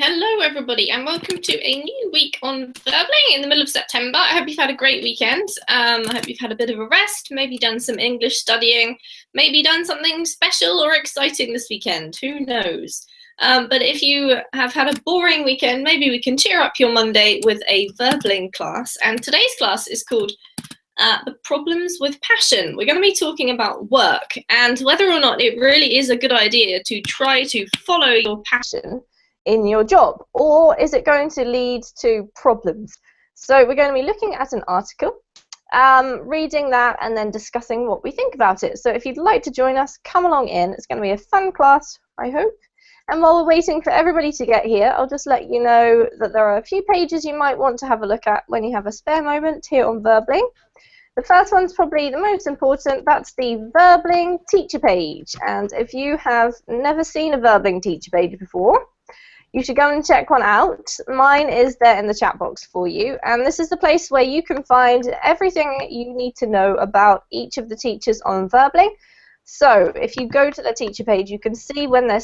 Hello everybody and welcome to a new week on Verbling in the middle of September. I hope you've had a great weekend. I hope you've had a bit of a rest, maybe done some English studying, maybe done something special or exciting this weekend, who knows. But if you have had a boring weekend, maybe we can cheer up your Monday with a Verbling class. And today's class is called The Problems with Passion. We're going to be talking about work and whether or not it really is a good idea to try to follow your passion in your job, or is it going to lead to problems? So we're going to be looking at an article, reading that and then discussing what we think about it. So if you'd like to join us, come along in. It's going to be a fun class, I hope. And while we're waiting for everybody to get here, I'll just let you know that there are a few pages you might want to have a look at when you have a spare moment here on Verbling. The first one's probably the most important. That's the Verbling teacher page. And if you have never seen a Verbling teacher page before, you should go and check one out. Mine is there in the chat box for you. And this is the place where you can find everything you need to know about each of the teachers on Verbling. So if you go to the teacher page, you can see when they're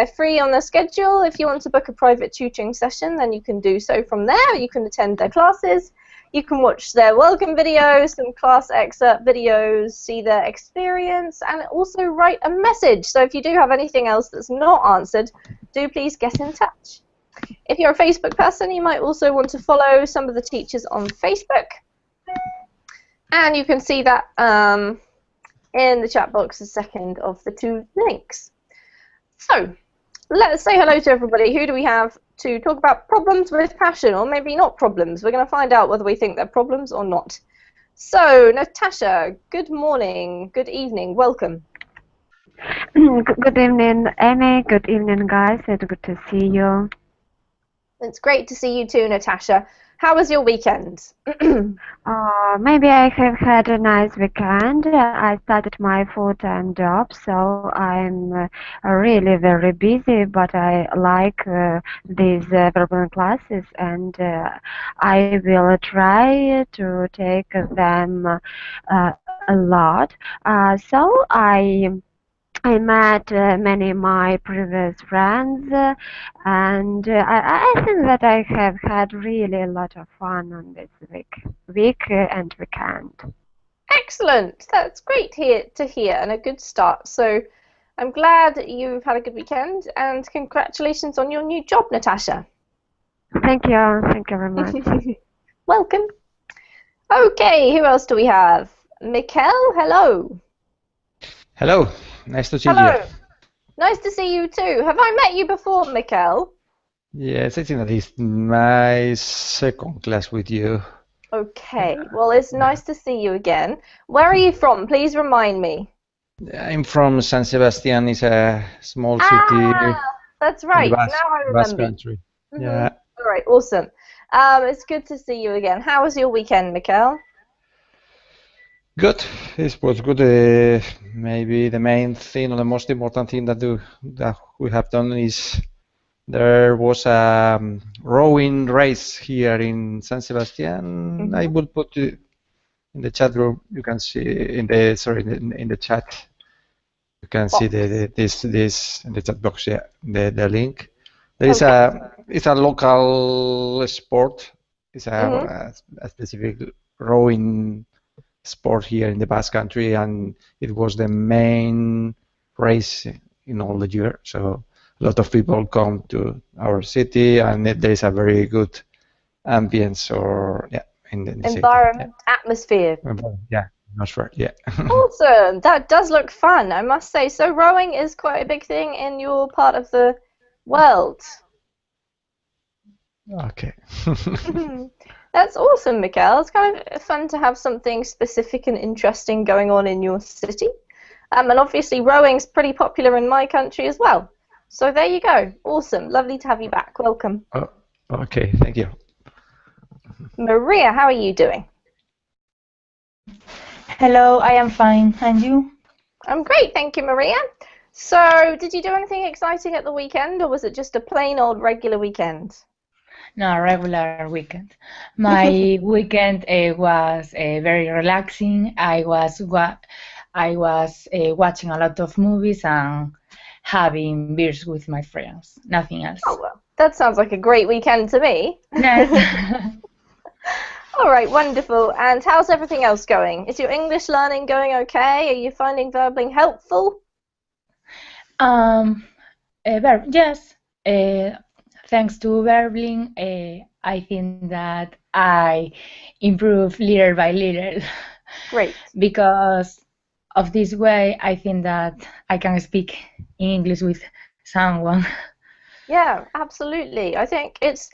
free on their schedule. If you want to book a private tutoring session, then you can do so from there. You can attend their classes. You can watch their welcome videos, some class excerpt videos, see their experience, and also write a message. So if you do have anything else that's not answered, do please get in touch. If you're a Facebook person, you might also want to follow some of the teachers on Facebook. And you can see that in the chat box, the second of the two links. So let's say hello to everybody. Who do we have to talk about problems with passion, or maybe not problems? We're going to find out whether we think they're problems or not. So, Natasha, good morning, good evening, welcome. Good evening, Amy. Good evening, guys. It's good to see you. It's great to see you too, Natasha. How was your weekend? Maybe I have had a nice weekend. I started my full-time job, so I'm really very busy, but I like these verbal classes, and I will try to take them a lot. So I met many of my previous friends, and I think that I have had really a lot of fun on this week and weekend. Excellent! That's great to hear, and a good start. So I'm glad you've had a good weekend, and congratulations on your new job, Natasha. Thank you very much. Welcome. Okay, who else do we have? Mikkel, hello. Hello, nice to see Hello. you. Nice to see you too. Have I met you before, Mikkel? Yes, I think that is my second class with you. Okay, well, it's nice to see you again. Where are you from? Please remind me. I'm from San Sebastian. It's a small city. That's right. In the Now I remember. Basque country. Yeah. All right, awesome. It's good to see you again. How was your weekend, Mikkel? Good. It was good. Maybe the main thing or the most important thing that we have done is there was a rowing race here in San Sebastian. I will put it in the chat room. You can see in the chat. You can see this in the chat box. Yeah, the link. There is it's a local sport. It's a specific rowing sport here in the Basque country, and it was the main race in all the year. So a lot of people come to our city, and there is a very good ambience in the environment, city. Atmosphere. Yeah, atmosphere. Yeah. Awesome. That does look fun, I must say. So rowing is quite a big thing in your part of the world. Okay. That's awesome, Mikkel. It's kind of fun to have something specific and interesting going on in your city. And obviously rowing's pretty popular in my country as well. So there you go. Awesome. Lovely to have you back. Welcome. Oh, okay. Thank you. Maria, how are you doing? Hello, I am fine. And you? I'm great, thank you, Maria. So did you do anything exciting at the weekend, or was it just a plain old regular weekend? No, regular weekend. My weekend was very relaxing. I was watching a lot of movies and having beers with my friends. Nothing else. Oh, well, that sounds like a great weekend to me. Yes. All right, wonderful. And how's everything else going? Is your English learning going okay? Are you finding verbling helpful? Yes. Thanks to verbling, I think that I improve little by little. Great. Because of this way, I think that I can speak English with someone. Yeah, absolutely. I think it's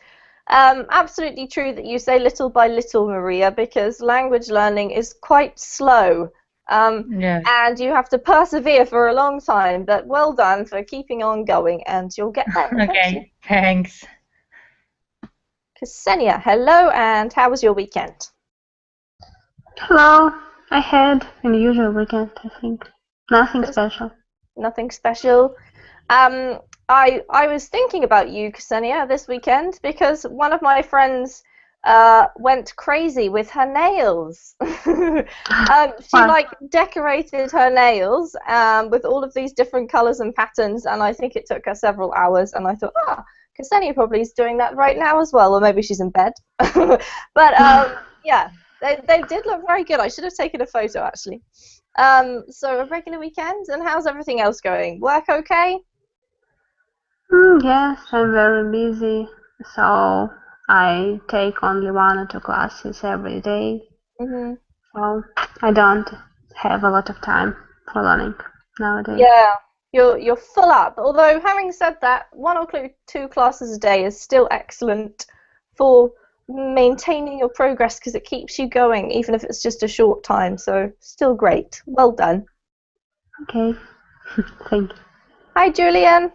absolutely true that you say little by little, Maria, because language learning is quite slow. Yes. And you have to persevere for a long time, but well done for keeping on going, and you'll get there eventually. Okay, thanks. Ksenia, hello, and how was your weekend? Hello. I had an usual weekend, I think. Nothing special. Nothing special. I was thinking about you, Ksenia, this weekend because one of my friends went crazy with her nails. She like decorated her nails with all of these different colours and patterns, and I think it took her several hours. And I thought, Ksenia probably is doing that right now as well, or maybe she's in bed. But yeah, they did look very good. I should have taken a photo actually. So a regular weekend, and how's everything else going? Work okay? Yes, I'm very busy, so I take only 1 or 2 classes every day. Mm-hmm. So I don't have a lot of time for learning nowadays. Yeah, you're full up. Although having said that, 1 or 2 classes a day is still excellent for maintaining your progress because it keeps you going, even if it's just a short time. So still great. Well done. Okay, thank you. Hi, Julian.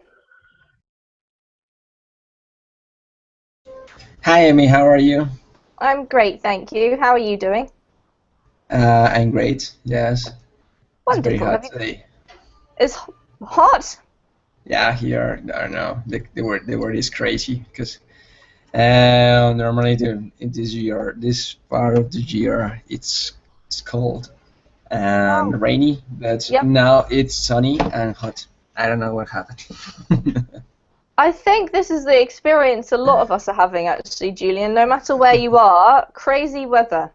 Hi, Amy. How are you? I'm great, thank you. How are you doing? I'm great. Yes. Wonderful. It's very hot today. It's hot. Yeah, here. I don't know. The word is crazy because normally in this part of the year, it's cold and rainy, but now it's sunny and hot. I don't know what happened. I think this is the experience a lot of us are having, actually, Julian. No matter where you are, crazy weather.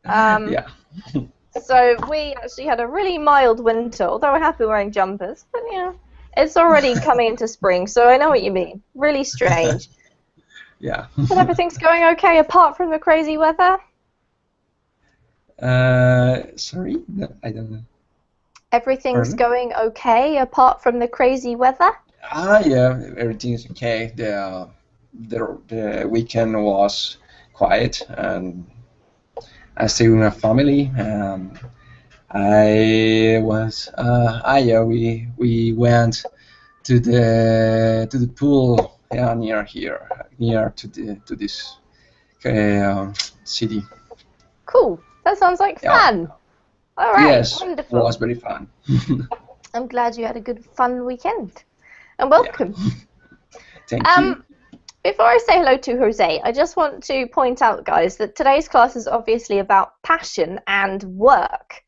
Yeah. So we actually had a really mild winter, although we're happy wearing jumpers. But yeah, it's already coming into spring, so I know what you mean. Really strange. Yeah. But everything's going okay apart from the crazy weather? Sorry? No, I don't know. Everything's going okay apart from the crazy weather? Yeah, everything's okay. The weekend was quiet, and I stayed with my family. I was yeah, we went to the pool, yeah, near here, near to this city. Cool. That sounds like fun. All right. Yes, wonderful. it was very fun. I'm glad you had a good, fun weekend. And welcome. Yeah. Thank you. Before I say hello to Jose, I just want to point out, guys, that today's class is obviously about passion and work.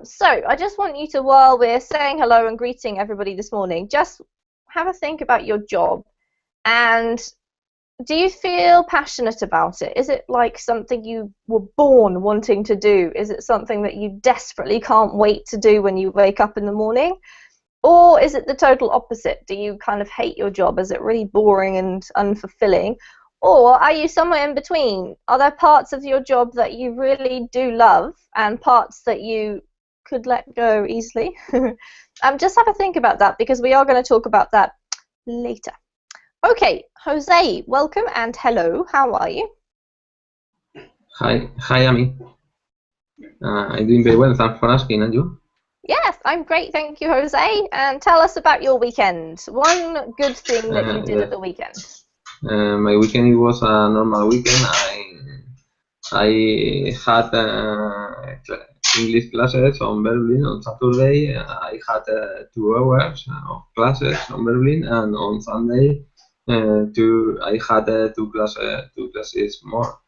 So I just want you to, while we're saying hello and greeting everybody this morning, just have a think about your job. And do you feel passionate about it? Is it like something you were born wanting to do? Is it something that you desperately can't wait to do when you wake up in the morning? Or is it the total opposite? Do you kind of hate your job? Is it really boring and unfulfilling? Or are you somewhere in between? Are there parts of your job that you really do love and parts that you could let go easily? Just have a think about that because we are going to talk about that later. Okay, Jose, welcome and hello. How are you? Hi, Amy. I'm doing very well. Thanks for asking. And you? Yes, I'm great, thank you, Jose. And tell us about your weekend. One good thing that you did at the weekend. My weekend was a normal weekend. I had English classes on Berlin on Saturday. I had 2 hours of classes on Berlin, and on Sunday, I had two classes more.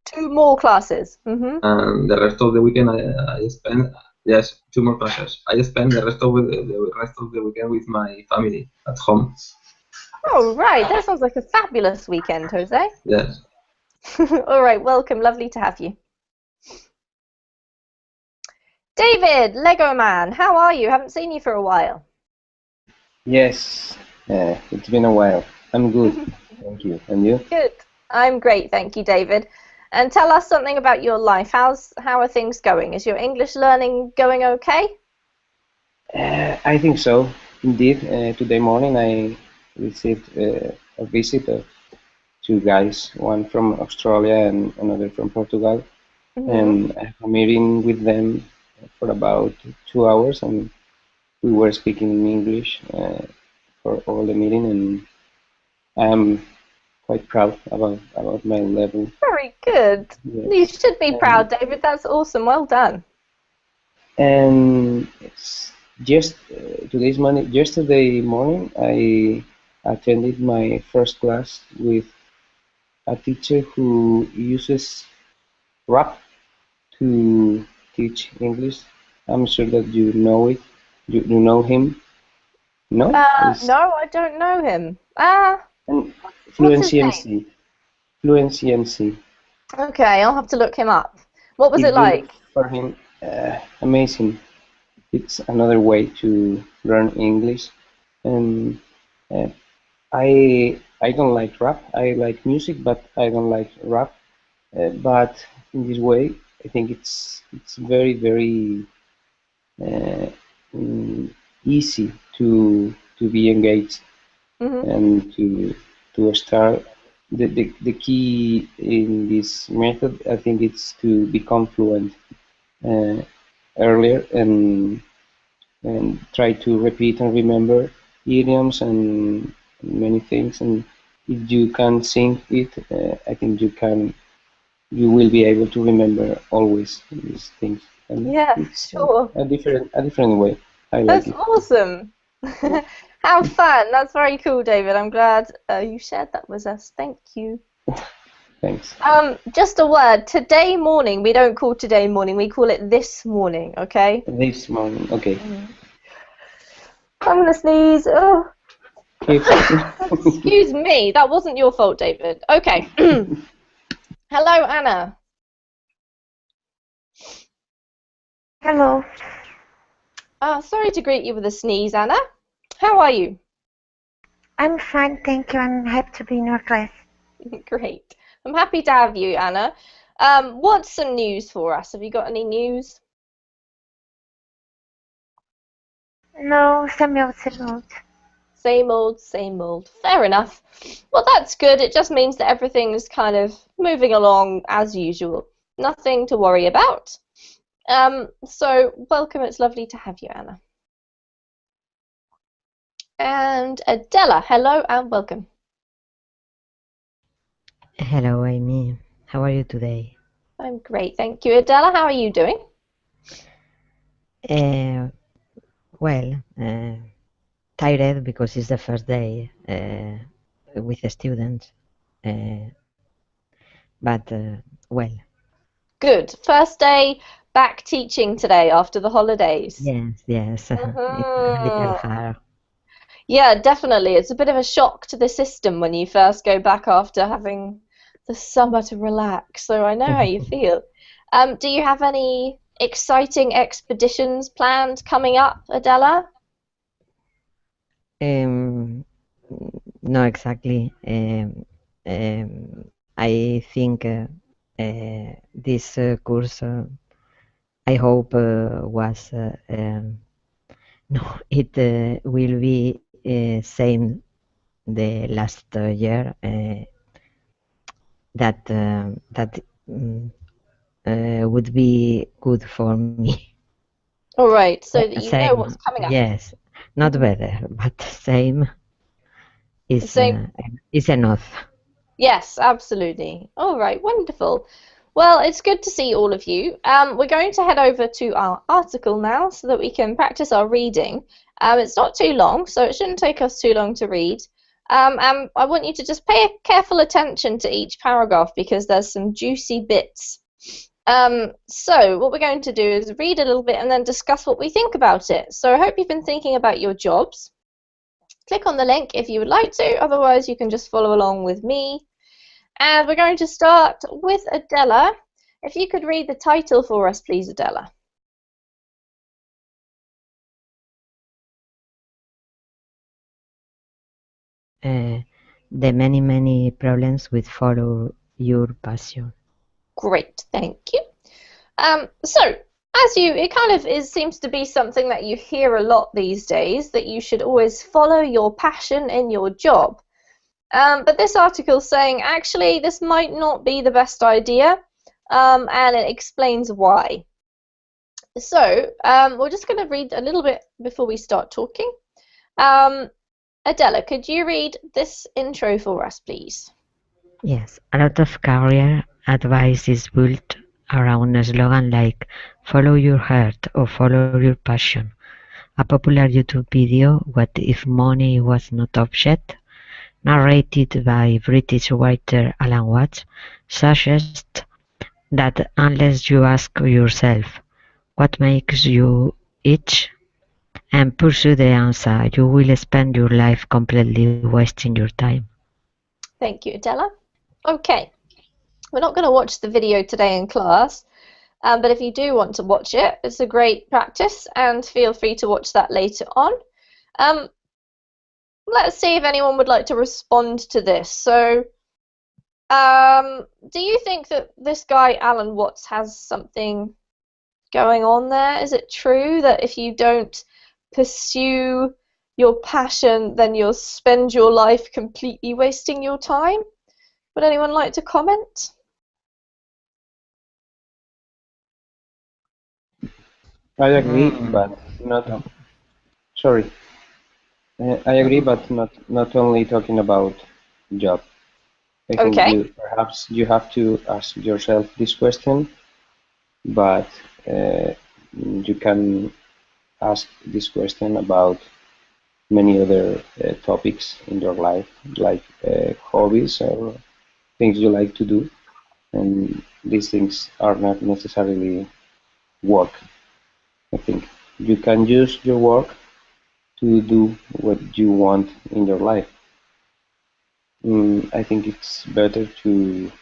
2 more classes. And the rest of the weekend I spent Yes, 2 more classes. I spend the rest of the weekend with my family at home. Oh, right. That sounds like a fabulous weekend, Jose. Yes. All right, welcome. Lovely to have you. David, Lego Man, how are you? Haven't seen you for a while. Yes, it's been a while. I'm good, thank you. And you? Good. I'm great, thank you, David. And tell us something about your life. How are things going? Is your English learning going okay? I think so. Indeed, today morning I received a visit of 2 guys, one from Australia and another from Portugal. And I have a meeting with them for about 2 hours, and we were speaking in English for all the meeting, and I'm quite proud about my level. Very good. Yes. You should be proud, David. That's awesome. Well done. And it's just yesterday morning, I attended my first class with a teacher who uses rap to teach English. I'm sure that you know it. You know him? No? No, I don't know him. And What's his Fluency name? MC. Fluency MC. Okay, I'll have to look him up. What was If it you like? look for him, amazing. It's another way to learn English, and I don't like rap. I like music, but I don't like rap. But in this way, I think it's very uh, easy to be engaged and to start. The key in this method, I think, it's to become fluent earlier and try to repeat and remember idioms and many things. And if you can sing it, I think you will be able to remember always these things. And Yeah, it's sure. a different way. I like That's it. awesome. How fun. That's very cool, David. I'm glad you shared that with us. Thank you. Thanks. Just a word. Today morning, we don't call today morning. We call it this morning, okay? This morning, okay. I'm going to sneeze. Oh. It's Excuse me. That wasn't your fault, David. Okay. Hello, Anna. Hello. Sorry to greet you with a sneeze, Anna. How are you? I'm fine, thank you. I'm happy to be in your class. Great. I'm happy to have you, Anna. What's some news for us? Have you got any news? No, same old, same old. Same old, same old. Fair enough. Well, that's good. It just means that everything is kind of moving along as usual. Nothing to worry about. So, welcome. It's lovely to have you, Anna. And Adela, hello and welcome. Hello, Amy. How are you today? I'm great, thank you. Adela, how are you doing? Well, tired because it's the first day with the students, but well. Good. First day back teaching today after the holidays. Yes. It's a little hard. Yeah, definitely. It's a bit of a shock to the system when you first go back after having the summer to relax. So I know how you feel. Do you have any exciting expeditions planned coming up, Adela? No, exactly. I think this course, I hope, was no, it will be same the last year. That would be good for me. All right, so that you know Same, what's coming up. yes, not better, but same is enough. Yes, absolutely. All right, wonderful. Well, it's good to see all of you. We're going to head over to our article now so that we can practice our reading. It's not too long, so it shouldn't take us too long to read. And I want you to just pay careful attention to each paragraph because there's some juicy bits So what we're going to do is read a little bit and then discuss what we think about it. So I hope you've been thinking about your jobs. Click on the link if you would like to, otherwise you can just follow along with me. And we're going to start with Adela. If you could read the title for us, please, Adela. The many problems with follow your passion. Great, thank you. So, it kind of seems to be something that you hear a lot these days, that you should always follow your passion in your job. But this article is saying, actually, this might not be the best idea, and it explains why. So, we're just going to read a little bit before we start talking. Adela, could you read this intro for us, please? Yes, a lot of career advice is built around a slogan like follow your heart or follow your passion. A popular YouTube video, What If Money Was Not Object, narrated by British writer Alan Watts, suggests that unless you ask yourself what makes you itch and pursue the answer, you will spend your life completely wasting your time. Thank you, Adela. Okay, we're not going to watch the video today in class, but if you do want to watch it, it's a great practice, and feel free to watch that later on. Let's see if anyone would like to respond to this. So, do you think that this guy, Alan Watts, has something going on there? Is it true that if you don't pursue your passion, then you'll spend your life completely wasting your time? Would anyone like to comment? I agree, but not. Sorry. I agree, but not only talking about job. I think perhaps you have to ask yourself this question, but you can ask this question about many other topics in your life, like hobbies or things you like to do, and these things are not necessarily work. I think you can use your work to do what you want in your life. I think it's better to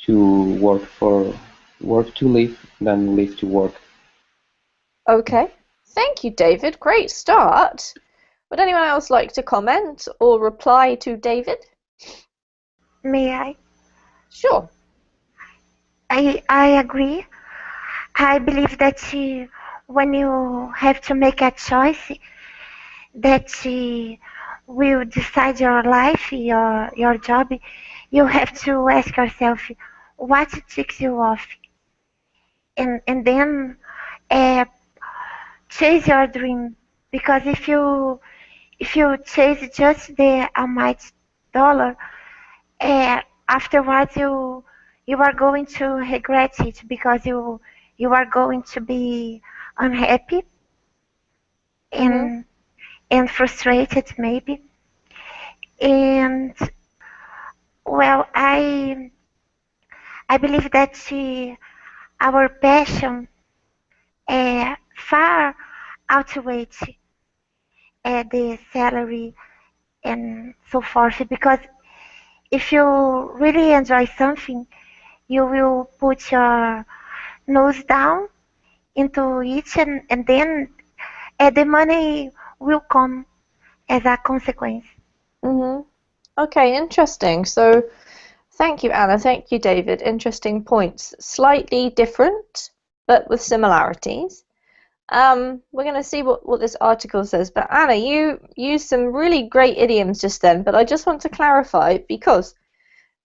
work to live than live to work. Okay, thank you, David. Great start. Would anyone else like to comment or reply to David? May I? Sure. I agree. I believe that when you have to make a choice that will decide your life, your job, you have to ask yourself what ticks you off, and then chase your dream. Because if you chase just the almighty dollar, afterwards you are going to regret it, because you are going to be unhappy and frustrated maybe. And well, I believe that our passion far outweighs the salary and so forth, because if you really enjoy something, you will put your nose down into it, and then the money will come as a consequence. Okay, interesting. So, thank you, Anna. Thank you, David. Interesting points. Slightly different, but with similarities. We're going to see what this article says. But Anna, you used some really great idioms just then, but I just want to clarify, because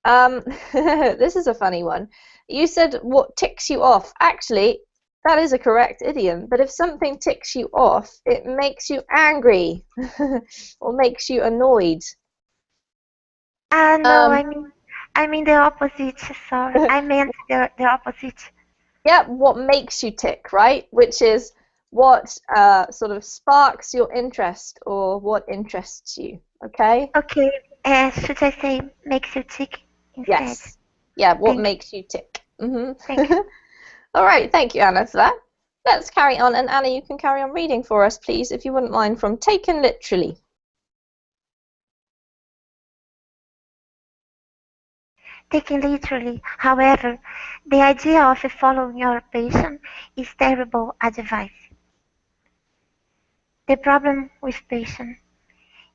this is a funny one. You said what ticks you off. Actually, that is a correct idiom, but if something ticks you off, it makes you angry or makes you annoyed. No, I mean the opposite. Sorry, I meant the opposite. Yeah, what makes you tick, right? Which is what sort of sparks your interest or what interests you. Okay. Okay. Should I say makes you tick instead? Yes. Yeah. What makes you tick? Thank you. All right, thank you, Anna, for that. Let's carry on, and Anna, you can carry on reading for us, please, if you wouldn't mind, from Taken Literally. Taken literally, however, the idea of following your passion is terrible advice. The problem with passion.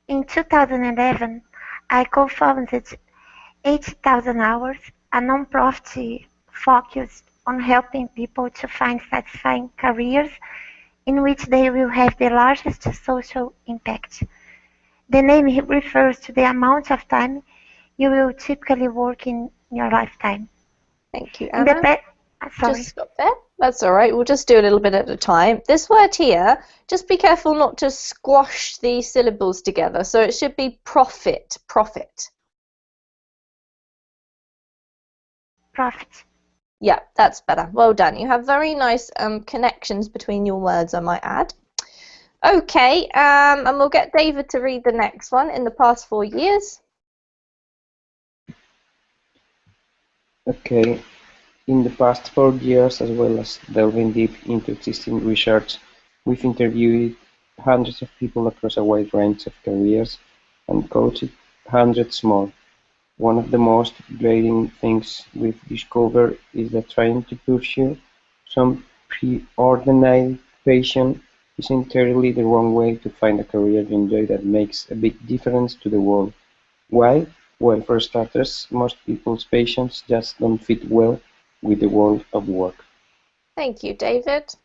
In 2011, I co-founded 80,000 Hours, a non-profit focused on helping people to find satisfying careers in which they will have the largest social impact. The name refers to the amount of time you will typically work in your lifetime. Thank you, In the Anna. sorry. Just stop there. That's all right. We'll just do a little bit at a time. This word here, just be careful not to squash the syllables together. So it should be profit, profit. Profit. Yeah, that's better. Well done. You have very nice connections between your words, I might add. Okay, and we'll get David to read the next one. In the past 4 years. Okay. In the past 4 years, as well as delving deep into existing research, we've interviewed hundreds of people across a wide range of careers and coached hundreds more. One of the most grating things we've discovered is that trying to pursue some preordained passion is entirely the wrong way to find a career you enjoy that makes a big difference to the world. Why? Well, for starters, most people's passions just don't fit well with the world of work. Thank you, David.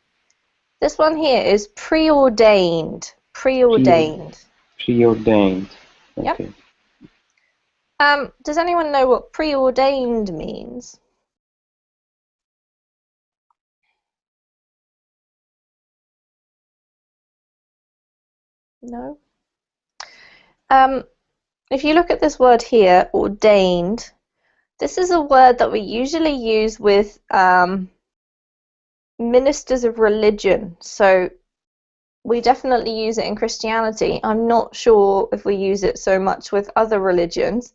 This one here is preordained. Preordained. Preordained. Okay. Yep. Does anyone know what preordained means? No? If you look at this word here, ordained, this is a word that we usually use with ministers of religion. So we definitely use it in Christianity. I'm not sure if we use it so much with other religions.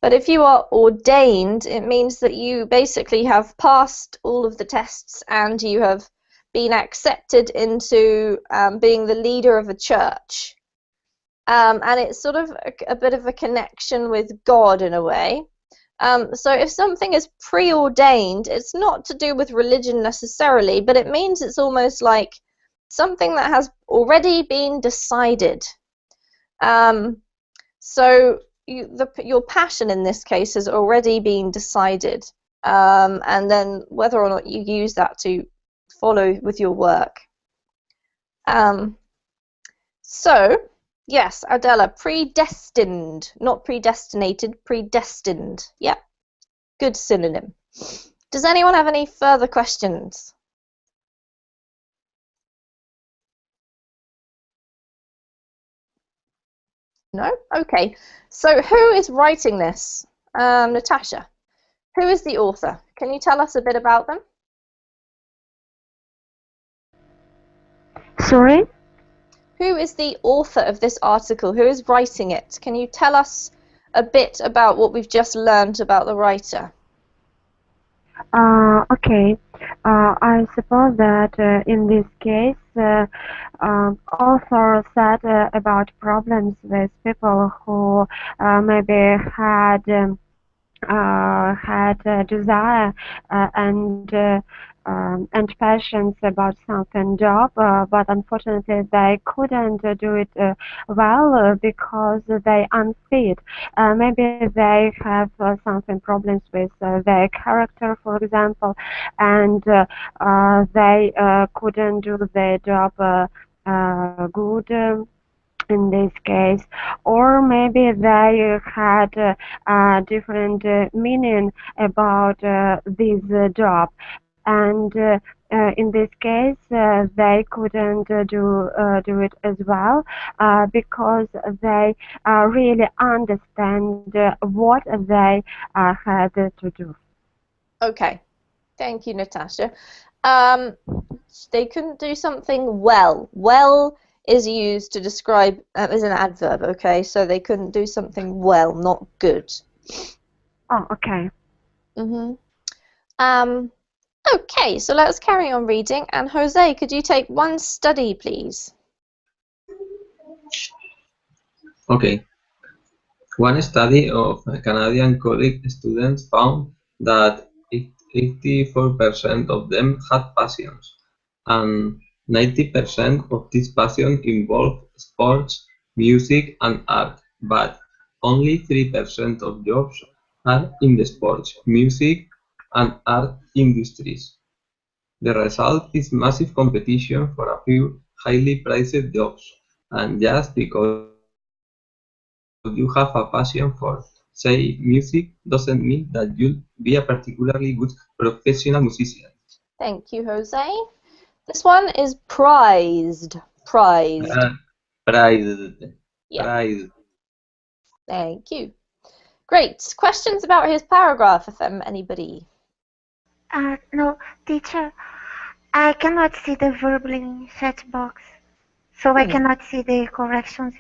But if you are ordained, it means that you basically have passed all of the tests and you have been accepted into being the leader of a church. And it's sort of a bit of a connection with God in a way. So if something is preordained, it's not to do with religion necessarily, but it means it's almost like something that has already been decided. So your passion in this case has already been decided, and then whether or not you use that to follow with your work. So, yes, Adela, predestined, not predestinated, predestined. Yeah, good synonym. Does anyone have any further questions? No? Okay. So who is writing this? Natasha. Who is the author? Can you tell us a bit about them? Sorry? Who is the author of this article? Who is writing it? Can you tell us a bit about what we've just learned about the writer? Okay. I suppose that in this case, author said about problems with people who maybe had desire and passions about something job, but unfortunately they couldn't do it well because they unfit. Maybe they have something problems with their character, for example, and they couldn't do their job good. In this case, or maybe they had different meaning about this job, and in this case they couldn't do it as well because they really understand what they had to do. Okay, thank you, Natasha. They couldn't do something well. Well is used to describe as an adverb, okay? So they couldn't do something well, not good. Oh, okay. Okay, so let's carry on reading. And Jose, could you take one study, please? Okay. One study of Canadian college students found that 84% of them had passions, and 90% of these passions involved sports, music, and art, but only 3% of jobs are in the sports, music, and art industries. The result is massive competition for a few highly priced jobs, and just because you have a passion for, say, music, doesn't mean that you'll be a particularly good professional musician. Thank you, Jose. This one is prized. Prized. Prized. Yeah. Prized. Thank you. Great. Questions about his paragraph from anybody? No, teacher, I cannot see the verbal in chat box, so I cannot see the corrections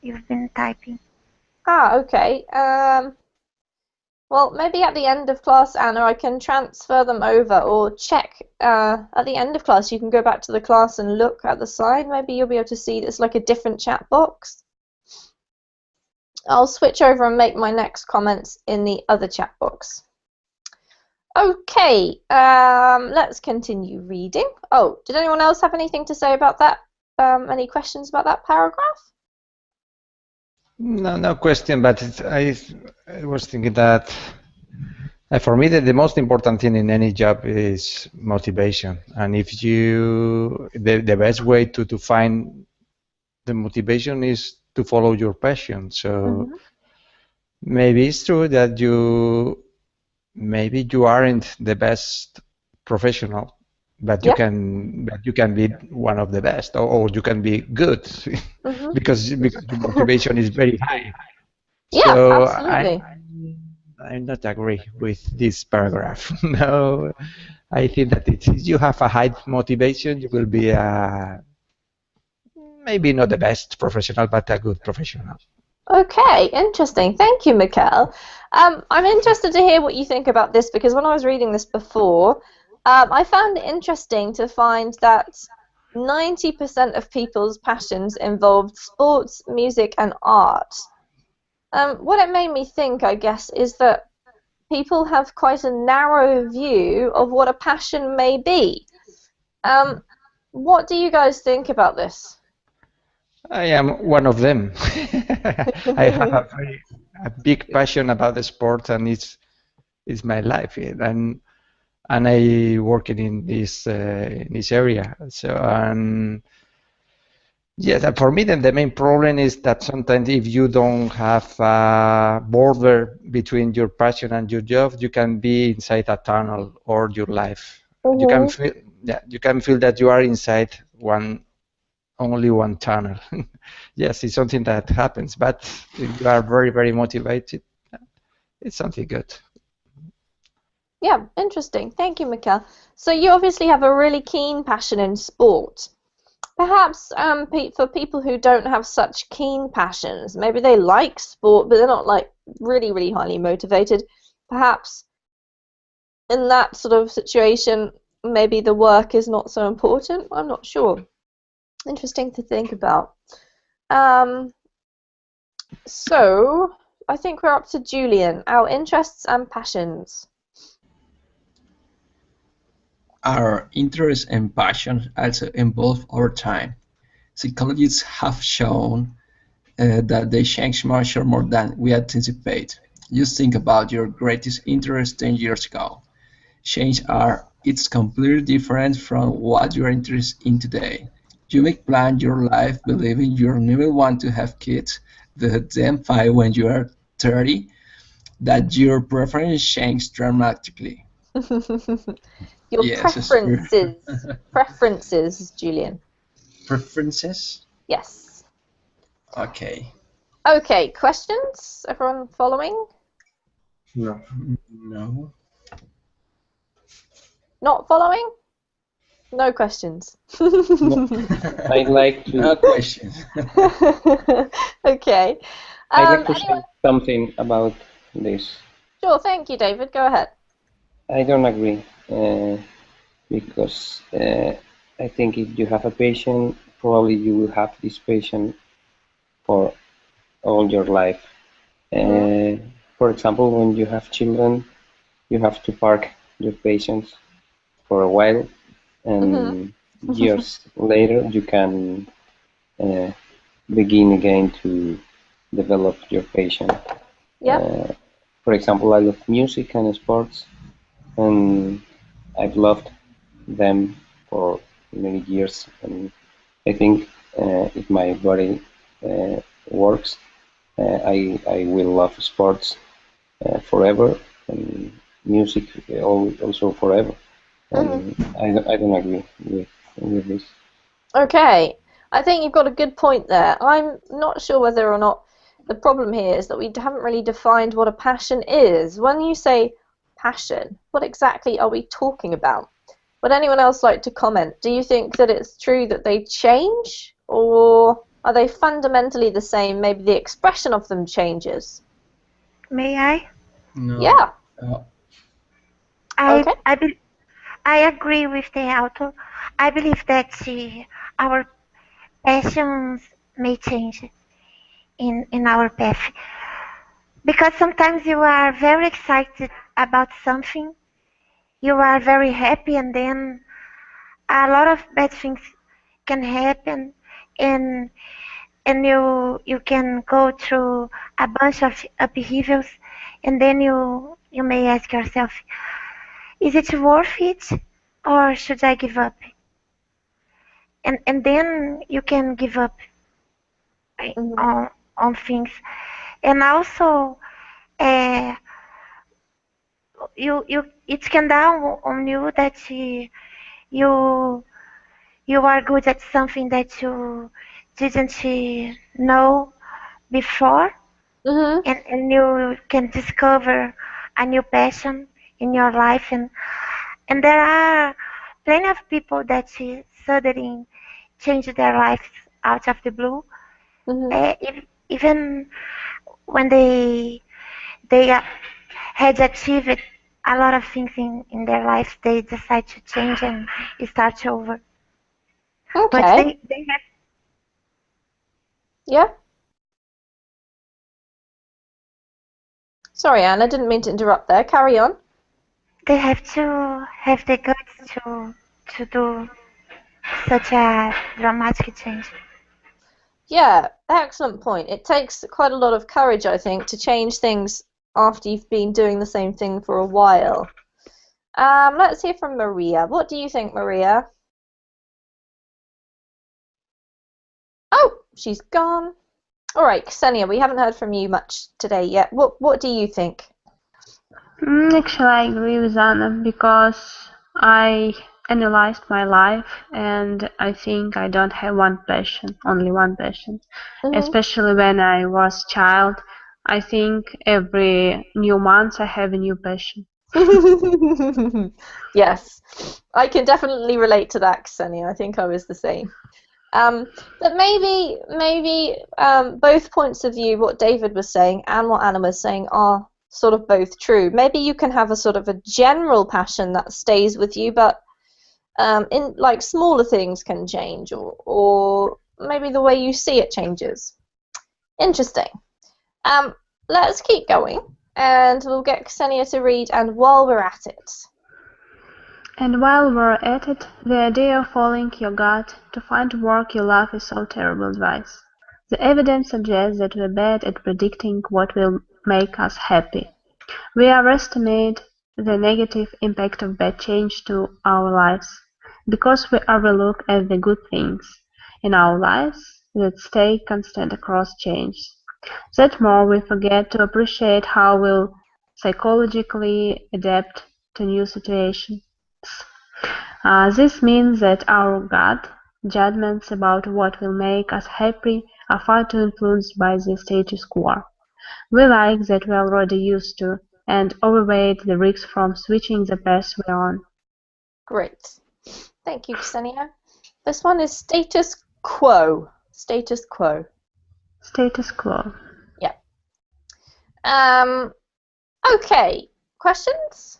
you've been typing. Okay. Well, maybe at the end of class, Anna, I can transfer them over, or check at the end of class. You can go back to the class and look at the side. Maybe you'll be able to see it's like a different chat box. I'll switch over and make my next comments in the other chat box. Okay, let's continue reading. Oh, did anyone else have anything to say about that? Any questions about that paragraph? No question, but I was thinking that for me the most important thing in any job is motivation, and if you the best way to find the motivation is to follow your passion. So maybe it's true that maybe you aren't the best professional, but you can be one of the best, or you can be good because the motivation is very high. Yeah, so absolutely. I not agree with this paragraph. No, I think that if you have a high motivation, you will be maybe not the best professional, but a good professional. Okay, interesting. Thank you, Mikkel. I'm interested to hear what you think about this, because when I was reading this before, I found it interesting to find that 90% of people's passions involved sports, music, and art. What it made me think, I guess, is that people have quite a narrow view of what a passion may be. What do you guys think about this? I am one of them. I have a big passion about the sport, and it's my life, and I work in this area. So yes, for me, then the main problem is that sometimes if you don't have a border between your passion and your job, you can be inside a tunnel all your life. You can feel that you are inside only one tunnel. Yes, it's something that happens, but if you are very, very motivated, it's something good. Yeah, interesting. Thank you, Mikkel. So you obviously have a really keen passion in sport. Perhaps for people who don't have such keen passions, maybe they like sport, but they're not like really, really highly motivated. Perhaps in that sort of situation, maybe the work is not so important. I'm not sure. Interesting to think about. So I think we're up to Julian. Our interests and passions. Our interests and passions also evolve over time. Psychologists have shown that they change much more than we anticipate. Just think about your greatest interest 10 years ago. It's completely different from what you are interested in today. You may plan your life believing you never want to have kids, but then find when you are 30 that your preference changes dramatically. Your Yes, preferences, Julian. Preferences? Yes. Okay. Okay, questions? Everyone following? No. Not following? No questions. I'd like to. No questions. Okay. I'd like to say something about this. Sure, thank you, David. Go ahead. I don't agree because I think if you have a passion, probably you will have this passion for all your life. For example, when you have children, you have to park your patience for a while, and years later you can uh, begin again to develop your passion. Yeah. For example, I love music and sports, and I've loved them for many years. And I think if my body works, I will love sports forever, and music also forever. And I don't agree with this. Okay, I think you've got a good point there. I'm not sure whether or not the problem here is that we haven't really defined what a passion is. When you say passion, what exactly are we talking about? Would anyone else like to comment? Do you think that it's true that they change, or are they fundamentally the same? Maybe the expression of them changes. May I? No. Yeah. I Okay. I agree with the author. I believe that our passions may change in our path because sometimes you are very excited about something, you are very happy, and then a lot of bad things can happen, and you can go through a bunch of upheavals, and then you may ask yourself, is it worth it, or should I give up? And then you can give up on things, and also uh, you it can down on you that you you are good at something that you didn't know before, and you can discover a new passion in your life, and there are plenty of people that suddenly change their lives out of the blue, even when they had achieved a lot of things in their lives, they decide to change and start over. Okay. But they have. Yeah. Sorry, Anne, I didn't mean to interrupt there. Carry on. They have to have the guts to do such a dramatic change. Yeah, excellent point. It takes quite a lot of courage, I think, to change things after you've been doing the same thing for a while. Let's hear from Maria. What do you think, Maria? Oh, she's gone. All right, Ksenia, we haven't heard from you much today yet. What do you think? Actually, I agree with Anna because I analyzed my life and I think I don't have one passion, only one passion. Especially when I was child, I think every new month I have a new passion. Yes, I can definitely relate to that, Ksenia. I think I was the same. But maybe both points of view, what David was saying and what Anna was saying, are sort of both true. Maybe you can have a sort of a general passion that stays with you, but in like smaller things can change, or maybe the way you see it changes. Interesting. Let's keep going, and we'll get Ksenia to read. And while we're at it. And while we're at it, the idea of following your gut to find work you love is so terrible advice. The evidence suggests that we're bad at predicting what will make us happy. We overestimate the negative impact of bad change to our lives because we overlook at the good things in our lives that stay constant across change. That more we forget to appreciate how we'll psychologically adapt to new situations. This means that our gut judgments about what will make us happy are far too influenced by the status quo. We like that we're already used to, and overweight the risks from switching the path we're on. Great. Thank you, Ksenia. This one is status quo. Status quo. Status quo. Yeah. Okay. Questions?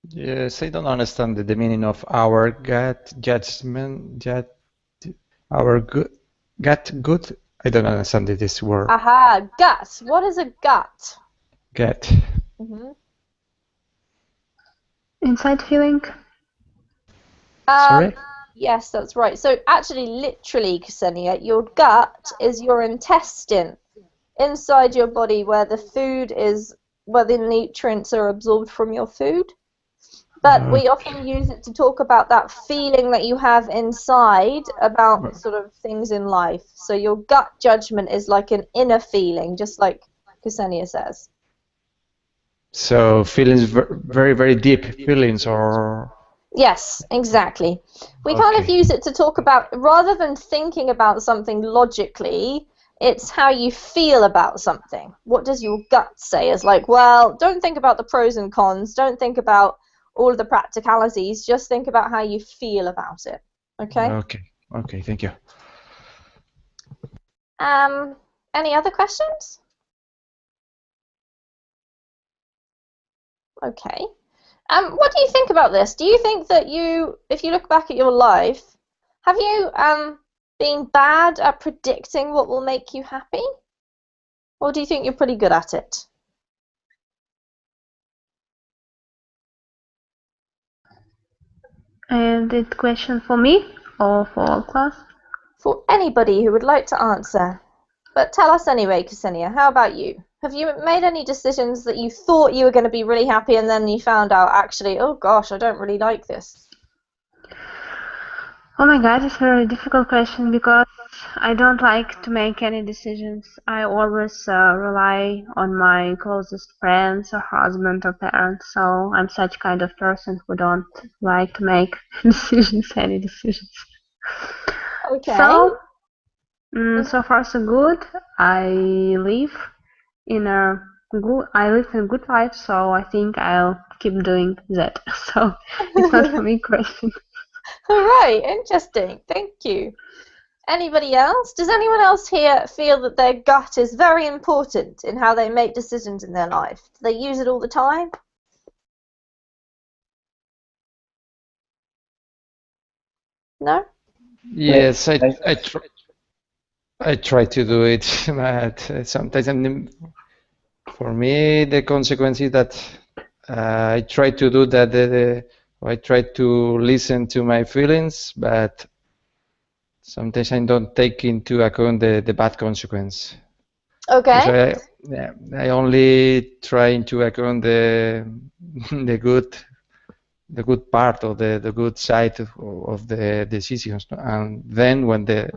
Yes, I don't understand the meaning of our gut judgment, our good, gut good. I don't understand this word. Aha, gut. What is a gut? Gut. Hmm. Inside feeling? Sorry? Yes, that's right. So actually, literally, Ksenia, your gut is your intestine inside your body where the food is, where the nutrients are absorbed from your food. But we often use it to talk about that feeling that you have inside about sort of things in life. So your gut judgment is like an inner feeling, just like Ksenia says. So feelings, very, very deep feelings, or Yes, exactly. We kind of okay. use it to talk about, rather than thinking about something logically, it's how you feel about something. What does your gut say? It's like, well, don't think about the pros and cons, don't think about all of the practicalities, just think about how you feel about it. Okay? Okay. Okay, thank you. Any other questions? Okay. What do you think about this? Do you think that you, if you look back at your life, have you been bad at predicting what will make you happy? Or do you think you're pretty good at it? And this question for me or for all class? For anybody who would like to answer. But tell us anyway, Ksenia, how about you? Have you made any decisions that you thought you were going to be really happy and then you found out actually, oh gosh, I don't really like this? Oh my god, it's a very difficult question because I don't like to make any decisions. I always rely on my closest friends or husband or parents, so I'm such kind of person who don't like to make any decisions. Okay. So, so far so good. I live in a good life, so I think I'll keep doing that. So it's not for me question. All right, interesting. Thank you. Anybody else? Does anyone else here feel that their gut is very important in how they make decisions in their life? Do they use it all the time? No? Yes, I try to do it, but sometimes for me the consequence is that I try to do that. I try to listen to my feelings, but sometimes I don't take into account the bad consequence. Okay. I only try into account the good part or the good side of the decisions, and then when the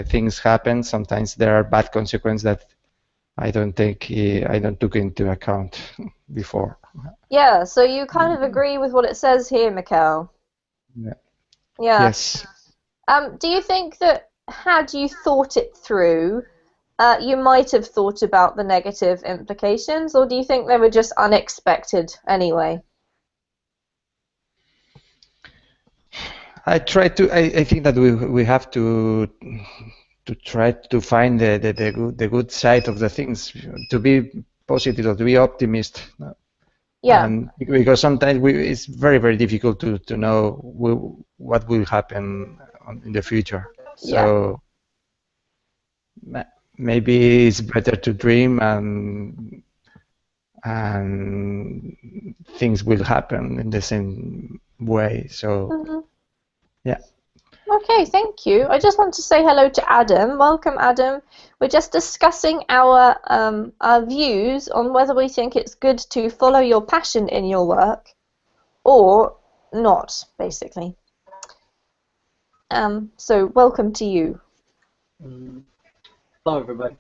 things happen, sometimes there are bad consequences that I don't take into account before. Yeah, so you kind of agree with what it says here, Mikkel. Yeah. Yeah. Yes. Do you think that had you thought it through, you might have thought about the negative implications, or do you think they were just unexpected anyway? I think that we have to try to find the good side of the things, to be positive, or to be optimist. Yeah. And because sometimes it's very, very difficult to know what will happen in the future. So maybe it's better to dream, and things will happen in the same way. So yeah. Okay, thank you. I just want to say hello to Adam. Welcome, Adam. We're just discussing our views on whether we think it's good to follow your passion in your work or not, basically. So welcome to you. Hello, everybody.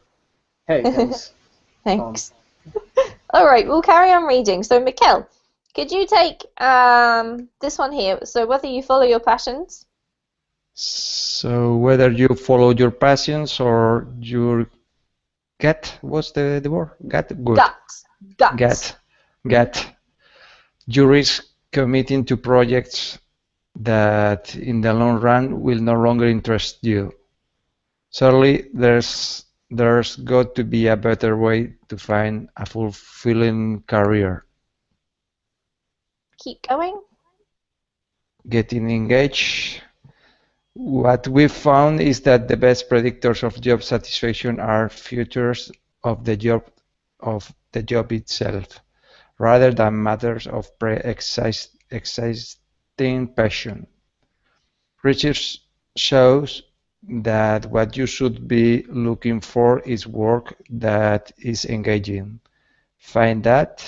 Hey, thanks. Thanks. All right, we'll carry on reading. So, Mikkel, could you take this one here? So, whether you follow your passions. So whether you follow your passions or your gut, what's the word? Gut? Good. Gut. You risk committing to projects that in the long run will no longer interest you. Certainly, there's got to be a better way to find a fulfilling career. keep going? Getting engaged. What we found is that the best predictors of job satisfaction are features of the job itself, rather than matters of pre-existing passion. Research shows that what you should be looking for is work that is engaging. Find that,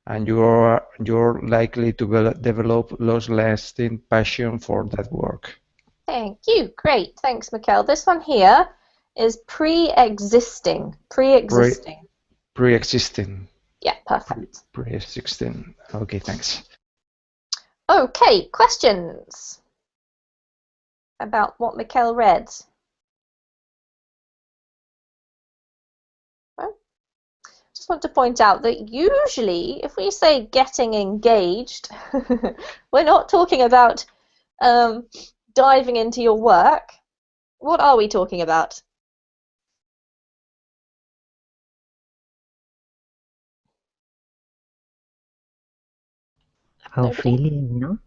and you're likely to develop long-lasting passion for that work. Thank you. Great. Thanks, Mikkel. This one here is pre-existing. Pre-existing. Pre-existing. Yeah, perfect. Pre-existing. Okay, thanks. Okay, questions about what Mikkel read? Well, just want to point out that usually, if we say getting engaged, we're not talking about diving into your work. What are we talking about? About feeling, no?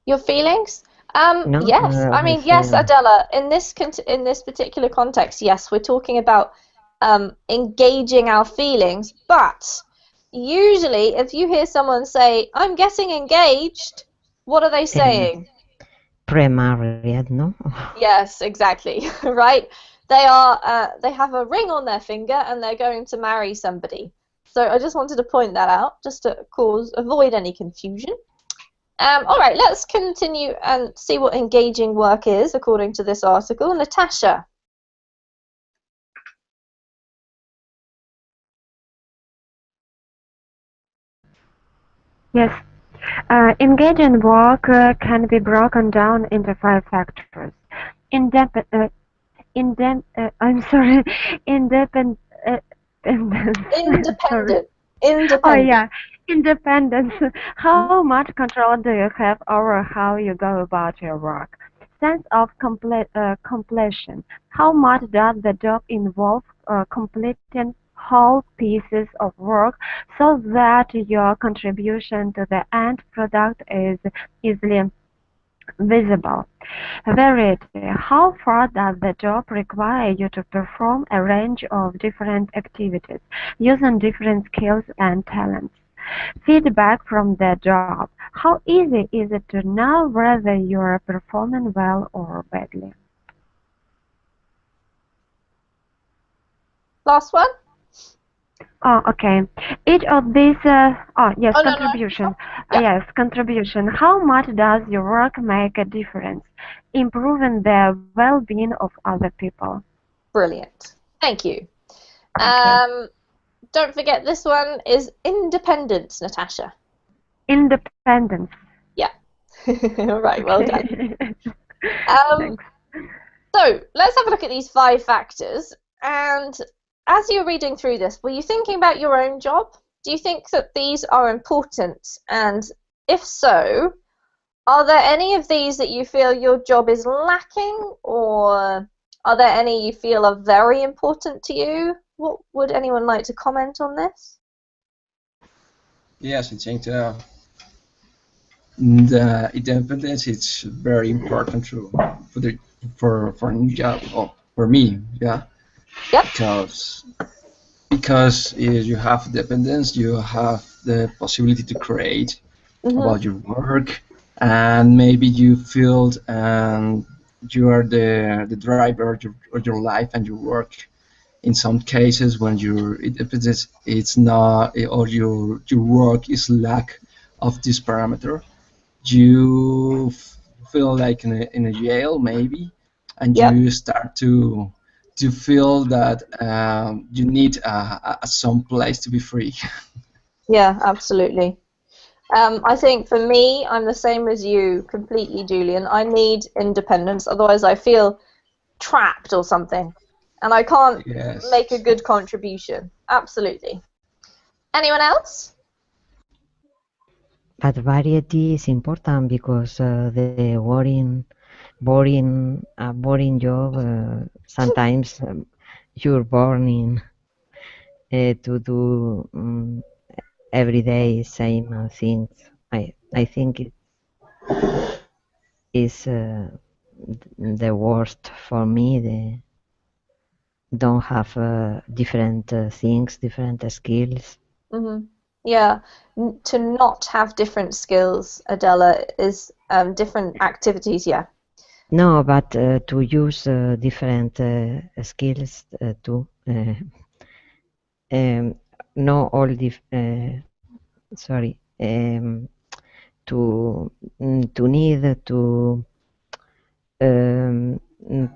Your feelings? No, Yes. I mean, yes, Adela. In this particular context, yes, we're talking about engaging our feelings. But usually, if you hear someone say, "I'm getting engaged," what are they saying? Pre-married, no? Yes, exactly. Right? They have a ring on their finger and they're going to marry somebody. So I just wanted to point that out, just to avoid any confusion. All right, let's continue and see what engaging work is according to this article. Natasha. Yes. Engaging work can be broken down into 5 factors. I'm sorry, independent. Independent. Oh yeah, independence. How much control do you have over how you go about your work? Sense of completion. How much does the job involve completing whole pieces of work so that your contribution to the end product is easily visible? Variety. How far does the job require you to perform a range of different activities using different skills and talents? Feedback from the job. How easy is it to know whether you are performing well or badly? Last one? Oh, okay. Each of these, contribution. No. Yes, contribution. How much does your work make a difference, improving the well-being of other people? Brilliant. Thank you. Okay. Don't forget, this one is independence, Natasha. Independence. Yeah. Right, well done. Thanks. So let's have a look at these 5 factors. And as you're reading through this, were you thinking about your own job? Do you think that these are important? And if so, are there any of these that you feel your job is lacking, or are there any you feel are very important to you? What would anyone like to comment on this? Yes, I think the independence is very important for a new job, or for me, yeah. Yep. Because if you have dependence, you have the possibility to create about your work, and maybe you feel and you are the driver of your life and your work. In some cases, when it's not, or your work is lack of this parameter, you feel like in a jail maybe, and you start to feel that you need some place to be free. Yeah, absolutely. I think for me, I'm the same as you completely, Julian. I need independence, otherwise I feel trapped or something, and I can't make a good contribution. Absolutely. Anyone else? But variety is important because the boring job, sometimes you're born to do every day same things. I think it is the worst for me. Don't have different things, different skills. Yeah, to not have different skills, Adela, is different activities. Yeah. No, but to use different skills too. No, all sorry. To need to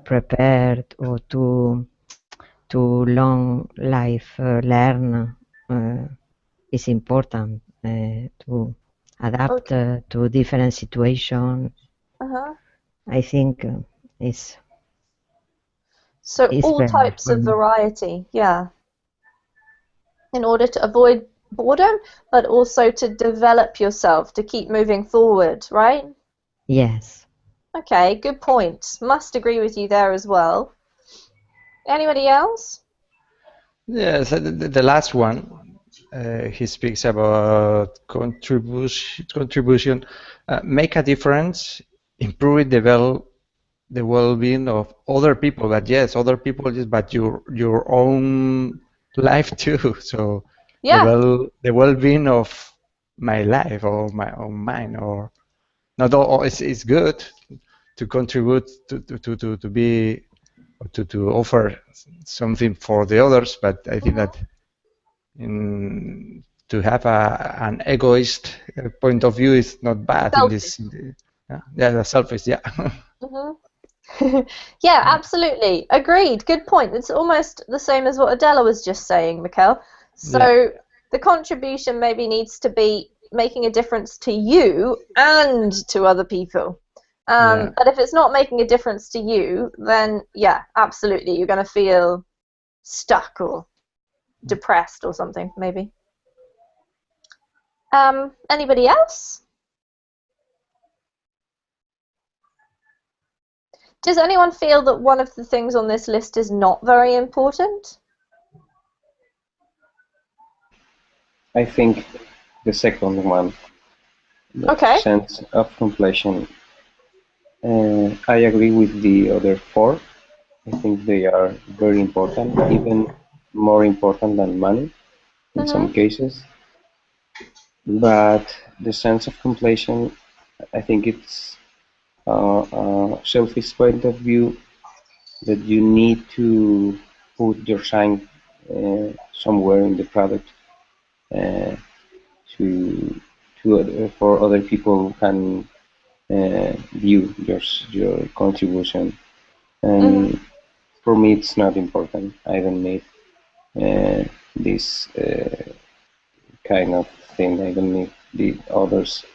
prepared or to long life learn is important to adapt to different situation. I think is So all better types for of me. variety, yeah. In order to avoid boredom, but also to develop yourself, to keep moving forward, right? Yes. Okay, good point. Must agree with you there as well. Anybody else? Yes, the last one, he speaks about contribution, make a difference, improve the well-being of other people. But yes, other people, yes, but your own life too. So Yeah. the well-being of my life or mine, or not all. It's good to contribute to be to offer something for the others, but I think that to have an egoist point of view is not bad in Selfish. this. Yeah, selfish. Yeah. Yeah, absolutely. Agreed. Good point. It's almost the same as what Adela was just saying, Mikkel. So the contribution maybe needs to be making a difference to you and to other people. But if it's not making a difference to you, then yeah, absolutely, you're going to feel stuck or depressed or something, maybe. Anybody else? Does anyone feel that one of the things on this list is not very important? I think the second one, the sense of completion. I agree with the other four. I think they are very important, even more important than money in some cases. But the sense of completion, I think it's a selfish point of view that you need to put your shine somewhere in the product for other people who can view your contribution. And for me, it's not important. I don't need this kind of thing. I don't need the others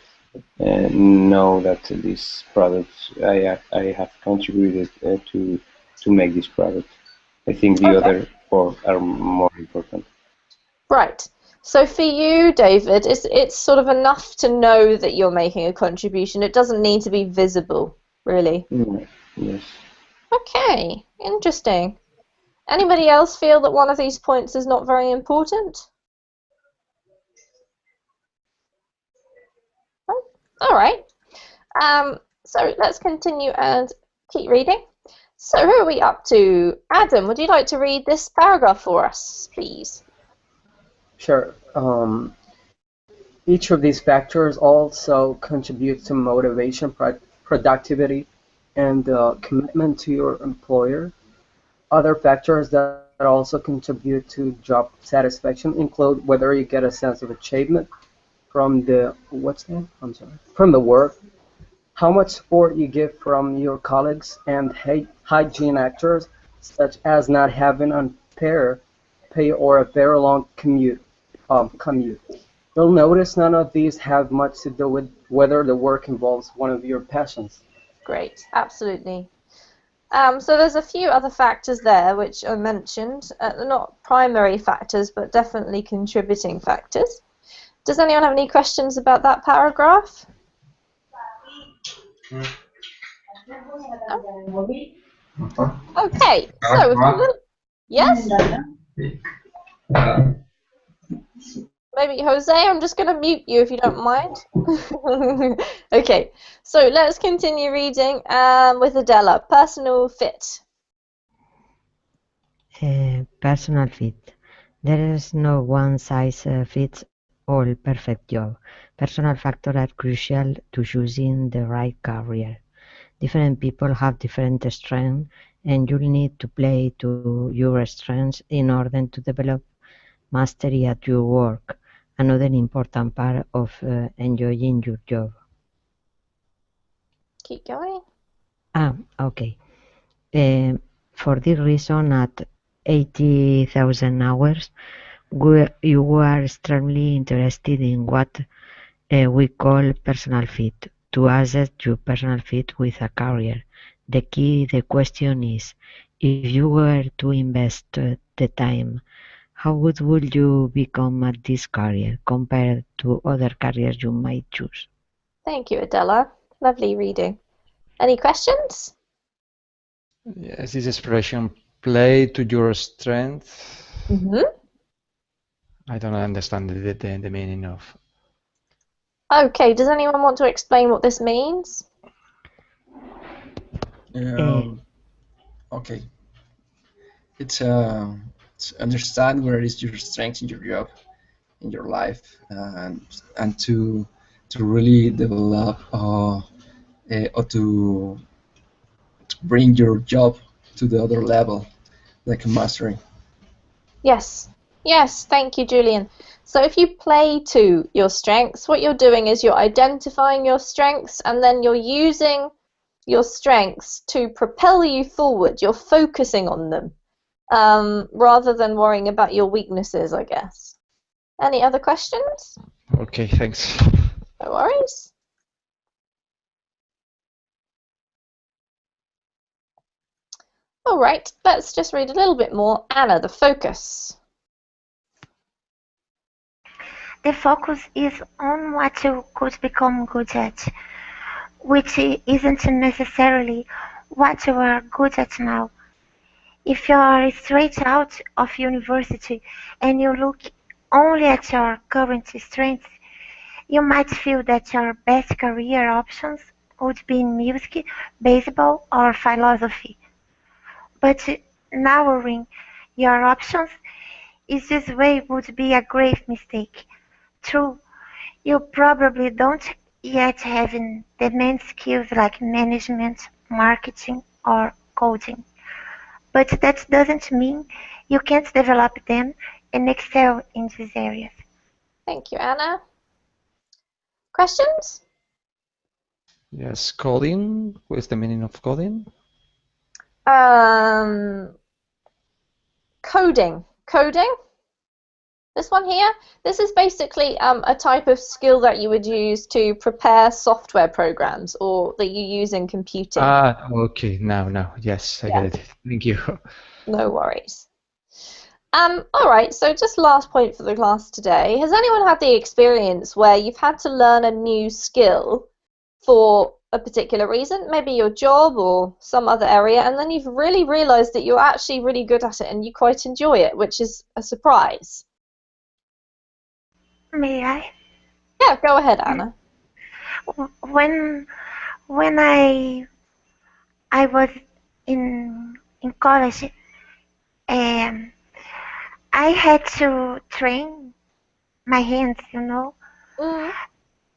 know that this product I have contributed to make this product. I think the other four are more important. Right. So for you, David, it's sort of enough to know that you're making a contribution. It doesn't need to be visible, really. Yes. Okay, interesting. Anybody else feel that one of these points is not very important? Oh, all right. So let's continue and keep reading. So who are we up to? Adam, would you like to read this paragraph for us, please? Sure. Each of these factors also contributes to motivation, productivity, and commitment to your employer. Other factors that also contribute to job satisfaction include whether you get a sense of achievement from the from the work, how much support you get from your colleagues, and hygiene factors such as not having unfair pay or a very long commute. You'll notice none of these have much to do with whether the work involves one of your passions. Great, absolutely. So there's a few other factors there which are mentioned. They're not primary factors, but definitely contributing factors. Does anyone have any questions about that paragraph? No? Okay, so if we look, yes? Maybe Jose, I'm just going to mute you if you don't mind. Okay, so let's continue reading with Adela. Personal fit. Personal fit. There is no one size fits all perfect job. Personal factors are crucial to choosing the right career. Different people have different strengths, and you'll need to play to your strengths in order to develop mastery at your work. Another important part of enjoying your job. Keep going. Okay. For this reason, at 80,000 hours, you are extremely interested in what we call personal fit. To assess your personal fit with a career, the question is, if you were to invest the time, how good would you become at this career compared to other careers you might choose? Thank you, Adela. Lovely reading. Any questions? Yes, this expression, play to your strength. I don't understand the meaning of. Okay, does anyone want to explain what this means? Okay. It's understand where is your strength in your job, in your life, and to really develop or to bring your job to the other level, like mastery. Yes. Yes, thank you, Julian. So if you play to your strengths, what you're doing is you're identifying your strengths and then you're using your strengths to propel you forward. You're focusing on them rather than worrying about your weaknesses, I guess. Any other questions? Okay, thanks. No worries. All right, let's just read a little bit more. Anna, the focus. The focus is on what you could become good at, which isn't necessarily what you are good at now. If you are straight out of university and you look only at your current strengths, you might feel that your best career options would be in music, baseball, or philosophy. But narrowing your options in this way would be a grave mistake. True, you probably don't yet have the main skills like management, marketing, or coding. But that doesn't mean you can't develop them and excel in these areas. Thank you, Anna. Questions? Yes, coding. What is the meaning of coding? Coding. Coding? This one here? This is basically a type of skill that you would use to prepare software programs or that you use in computing. Okay, now, yes, I get it. Thank you. No worries. All right, so just last point for the class today. Has anyone had the experience where you've had to learn a new skill for a particular reason, maybe your job or some other area, and then you've really realized that you're actually really good at it and you quite enjoy it, which is a surprise? May I? Yeah, go ahead, Anna. When I was in college, I had to train my hands,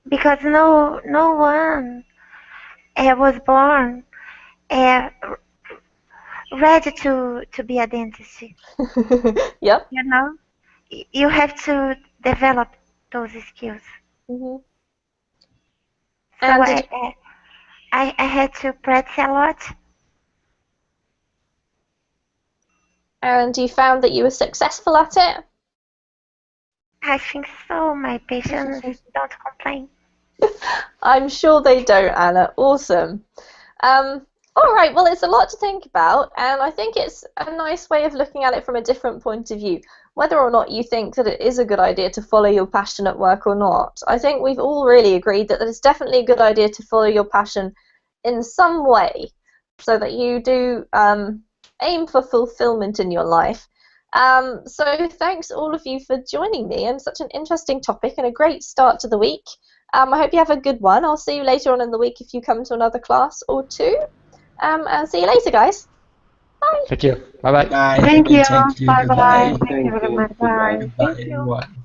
because no one was born ready to be a dentist. Yep. You have to develop those skills. Mm-hmm. So I had to practice a lot. And you found that you were successful at it? I think so. My patients don't complain. I'm sure they don't, Anna. Awesome. All right, well, it's a lot to think about, and I think it's a nice way of looking at it from a different point of view. Whether or not you think that it is a good idea to follow your passion at work or not, I think we've all really agreed that it's definitely a good idea to follow your passion in some way so that you do aim for fulfillment in your life. So thanks all of you for joining me and such an interesting topic and a great start to the week. I hope you have a good one. I'll see you later on in the week if you come to another class or two. And see you later, guys. Bye. Thank you. Bye-bye. Bye. Thank you. Thank you. Bye bye. Goodbye. Thank you very much. Bye. Goodbye, Thank you. everyone.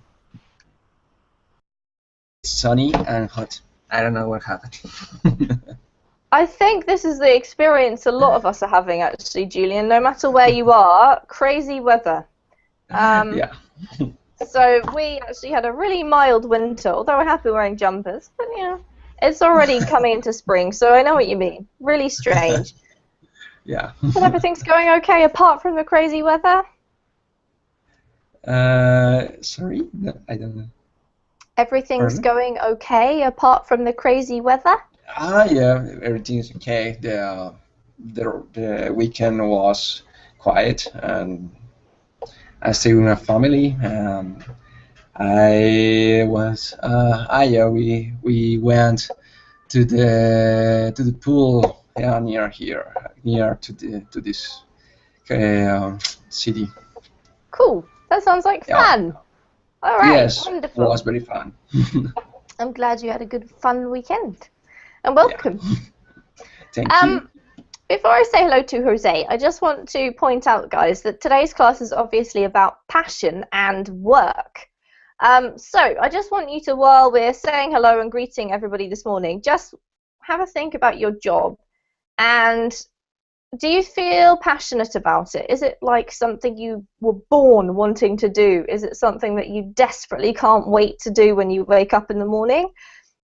It's sunny and hot. I don't know what happened. I think this is the experience a lot of us are having, actually, Julian. No matter where you are, crazy weather. Yeah. So we actually had a really mild winter, although we're happy wearing jumpers. But, you know, it's already coming into spring, so I know what you mean. Really strange. Yeah. But everything's going okay apart from the crazy weather? Sorry? No, I don't know. Everything's Pardon? going okay apart from the crazy weather? Yeah, everything's okay. The weekend was quiet, and I stayed with my family. I was yeah, we went to the pool, yeah, near here, near to this city. Cool. That sounds like Yeah. fun. All right. Yes, it Wonderful. was very fun. I'm glad you had a good, fun weekend. And welcome. Thank you. Before I say hello to Jose, I just want to point out, guys, that today's class is obviously about passion and work. So I just want you to, while we're saying hello and greeting everybody this morning, just have a think about your job. And do you feel passionate about it? Is it like something you were born wanting to do? Is it something that you desperately can't wait to do when you wake up in the morning?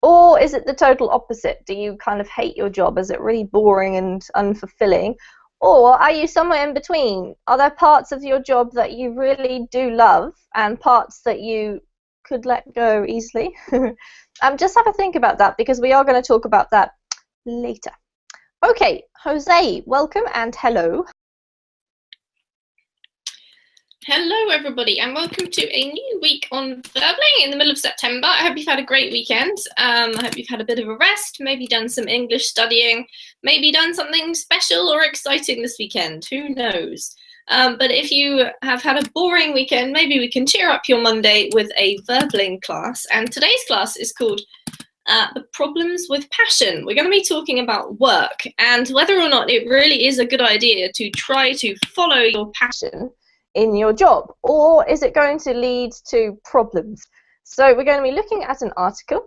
Or is it the total opposite? Do you kind of hate your job? Is it really boring and unfulfilling? Or are you somewhere in between? Are there parts of your job that you really do love and parts that you could let go easily? Just have a think about that, because we are going to talk about that later. Okay, Jose, welcome and hello. Hello, everybody, and welcome to a new week on Verbling in the middle of September. I hope you've had a great weekend. I hope you've had a bit of a rest, maybe done some English studying, maybe done something special or exciting this weekend. Who knows? But if you have had a boring weekend, maybe we can cheer up your Monday with a Verbling class. And today's class is called The Problems with Passion. We're going to be talking about work and whether or not it really is a good idea to try to follow your passion in your job, or is it going to lead to problems? So we're going to be looking at an article,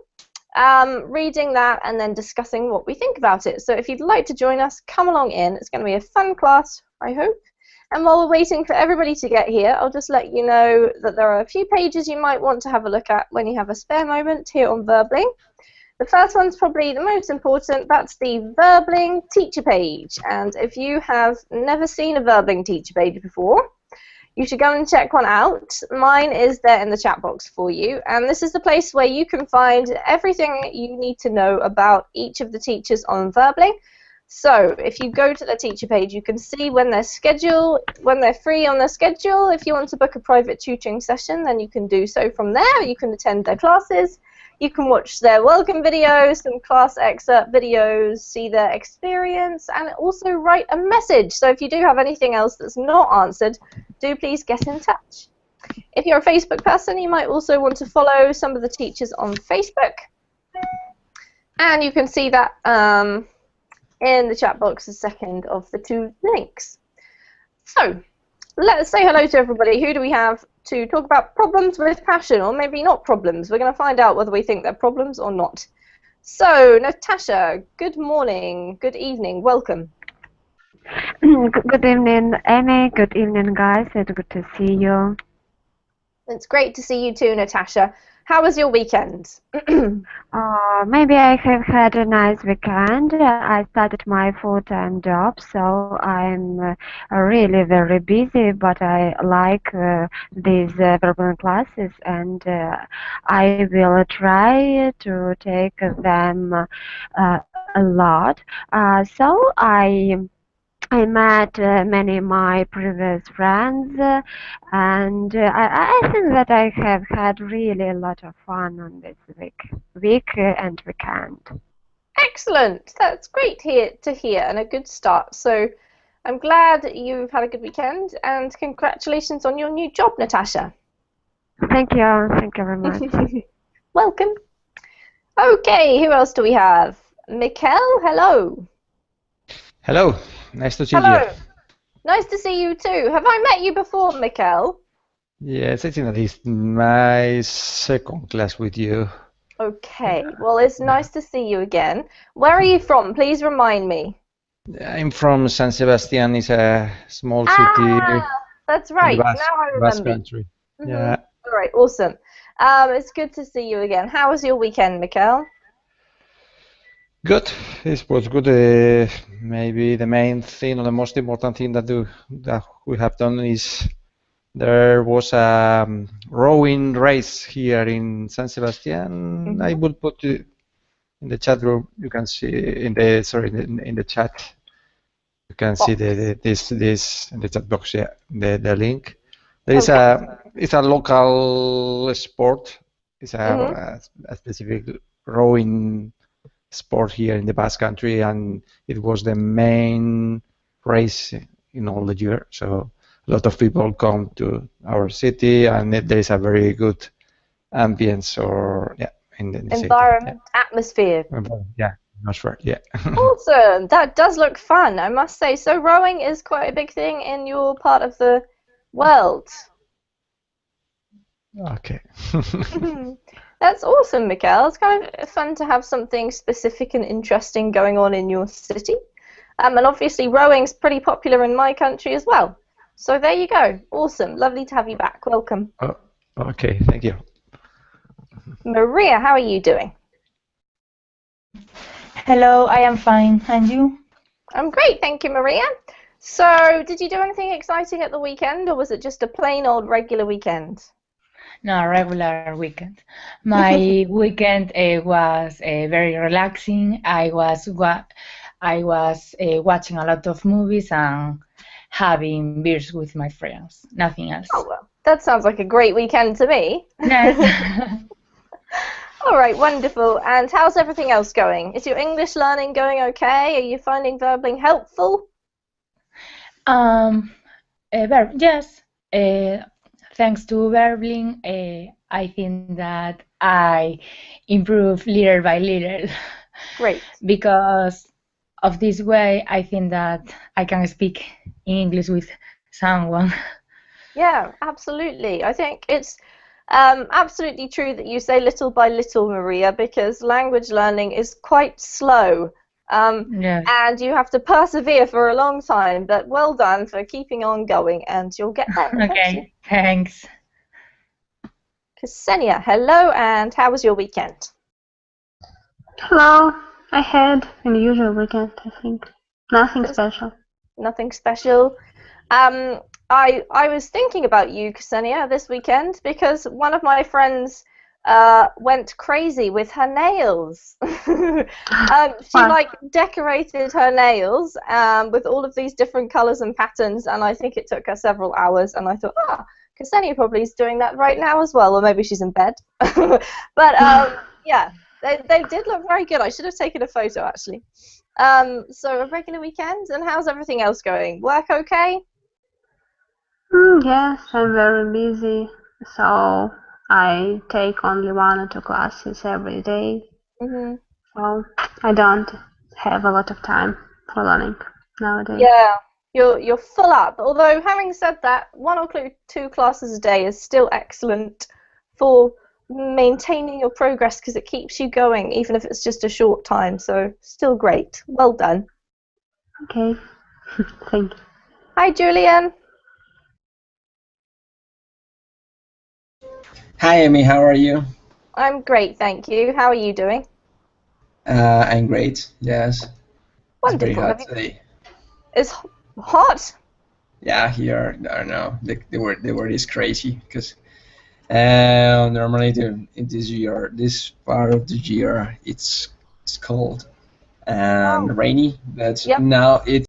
reading that, and then discussing what we think about it. So if you'd like to join us, come along in. It's going to be a fun class, I hope. And while we're waiting for everybody to get here, I'll just let you know that there are a few pages you might want to have a look at when you have a spare moment here on Verbling. The first one's probably the most important. That's the Verbling teacher page. And if you have never seen a Verbling teacher page before, you should go and check one out. Mine is there in the chat box for you. And this is the place where you can find everything you need to know about each of the teachers on Verbling. So if you go to the teacher page, you can see when they're free on their schedule. If you want to book a private tutoring session, then you can do so from there. You can attend their classes. You can watch their welcome videos, some class excerpt videos, see their experience, and also write a message. So if you do have anything else that's not answered, do please get in touch. If you're a Facebook person, you might also want to follow some of the teachers on Facebook. And you can see that in the chat box, the second of the two links. So let's say hello to everybody. Who do we have to talk about problems with passion, or maybe not problems? We're going to find out whether we think they're problems or not. So, Natasha, good morning, good evening, welcome. Good evening, Amy. Good evening, guys. It's good to see you. It's great to see you too, Natasha. How was your weekend? Maybe I have had a nice weekend. I started my full-time job, so I'm really very busy, but I like these verbal classes, and I will try to take them a lot. So I met many of my previous friends, and I think that I have had really a lot of fun on this week and weekend. Excellent. That's great to hear, and a good start. So I'm glad you've had a good weekend, and congratulations on your new job, Natasha. Thank you. Thank you very much. Welcome. Okay, who else do we have? Mikkel, hello. Hello, nice to see Hello. you. Nice to see you too. Have I met you before, Mikkel? Yes, I think that is my second class with you. Okay, well, it's nice to see you again. Where are you from? Please remind me. I'm from San Sebastian. It's a small city That's in the right. Basque, Now I Basque remember. country. Mhm. Yeah, All right, awesome. It's good to see you again. How was your weekend, Mikkel? good. It was good. Maybe the main thing or the most important thing that we have done is there was a rowing race here in San Sebastian. I will put it in the chat room. You can see in the chat. You can see this in the chat box. Yeah, the link. There is it's a local sport. It's a specific rowing sport here in the Basque Country, and it was the main race in all the year. So a lot of people come to our city, and there is a very good ambience in the Environment, atmosphere. Yeah, atmosphere. Yeah. Awesome. That does look fun, I must say. So rowing is quite a big thing in your part of the world. Okay. That's awesome, Mikkel. It's kind of fun to have something specific and interesting going on in your city. And obviously rowing's pretty popular in my country as well. So there you go. Awesome. Lovely to have you back. Welcome. Oh, okay, thank you. Maria, how are you doing? Hello, I am fine. And you? I'm great, thank you, Maria. So, did you do anything exciting at the weekend, or was it just a plain old regular weekend? No, regular weekend. My weekend was very relaxing. I was watching a lot of movies and having beers with my friends. Nothing else. Oh, well, that sounds like a great weekend to me. Yes. All right, wonderful. And how's everything else going? Is your English learning going okay? Are you finding verbling helpful? Yes. Thanks to verbling, I think that I improve little by little. Great. Because of this way, I think that I can speak English with someone. Yeah, absolutely. I think it's absolutely true that you say little by little, Maria, because language learning is quite slow. Yes. And you have to persevere for a long time, but well done for keeping on going, and you'll get there. Okay, thanks. Ksenia, hello, and how was your weekend? Hello. I had an usual weekend, I think. Nothing special. Nothing special. I was thinking about you, Ksenia, this weekend because one of my friends went crazy with her nails. She decorated her nails with all of these different colors and patterns, and I think it took her several hours. And I thought, Ksenia probably is doing that right now as well, or maybe she's in bed. But yeah, they did look very good. I should have taken a photo actually. So a regular weekend, and how's everything else going? Work okay? Yes, I'm very busy, so I take only 1 or 2 classes every day. So I don't have a lot of time for learning nowadays. Yeah, you're full up. Although having said that, 1 or 2 classes a day is still excellent for maintaining your progress because it keeps you going, even if it's just a short time. So still great. Well done. Okay, thank you. Hi, Julian. Hi, Amy. How are you? I'm great, thank you. How are you doing? I'm great. Yes. Wonderful. It's very hot today. It's hot. Yeah, here I don't know. The word is crazy because normally in this part of the year, it's cold and rainy, but now it's